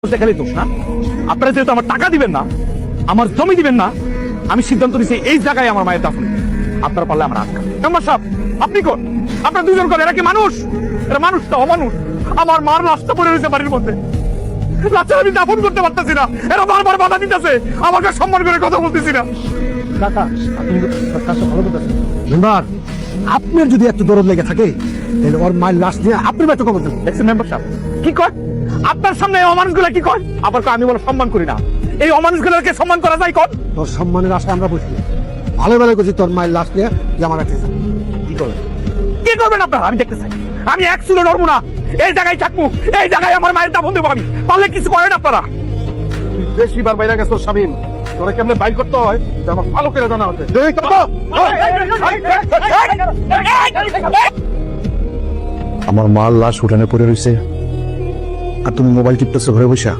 খালি দোষ না, আপনারা যেহেতু আমার টাকা দিবেন না, আমার জমি দিবেন না, আমি সিদ্ধান্ত নিয়েছি এই জায়গায় আমার মায়ের দাফন। আপনারা পারলে আমার আটকা। মেম্বার সাহেব, আপনি কোন? আপনারা দুজন কোন? এরা কি মানুষ? এরা মানুষ না অমানুষ। আমার মার লাশটা পড়ে রয়েছে বাড়ির মধ্যে, লাশটা আমি দাফন করতে পারতেছি না। এরা বারবার বাধা দিতেছে, আমাকে সম্মান করে কথা বলতেছি না। কাকা, আপনি কাজটা ভালো করতেছেন। মেম্বার, আপনার যদি এত দরদ লেগে থাকে তাহলে ওর মায়ের লাশ নিয়ে আপনি ব্যর্থ করবেন। দেখছেন মেম্বার সাহেব কি কয়? আপনার সামনে এই অমানুষগুলা কি কয়? আবার কয় আমি বলে সম্মান করি না। এই অমানুষগুলোকে সম্মান করা যায় কর? তোর সম্মানের আশায় আমরা বসি ভালো ভালো করছি। তোর মায়ের লাশ নিয়ে জামা রাখতে কি করবেন? কি করবেন আপনারা? আমি দেখতে চাই। আমি এক চুলো নড়বো না, এই জায়গায় থাকবো, এই জায়গায় আমার মায়ের দাফন দেবো আমি। পারলে কিছু করেন আপনারা। বেশি বার বাইরে গেছো শামিম, তোরা কেমনে বাইর করতে হয় আমার ভালো করে জানা হচ্ছে। আমার মার লাশ উঠানে পড়ে রয়েছে আর তুমি মোবাইল টিপতেছো ঘরে বসা।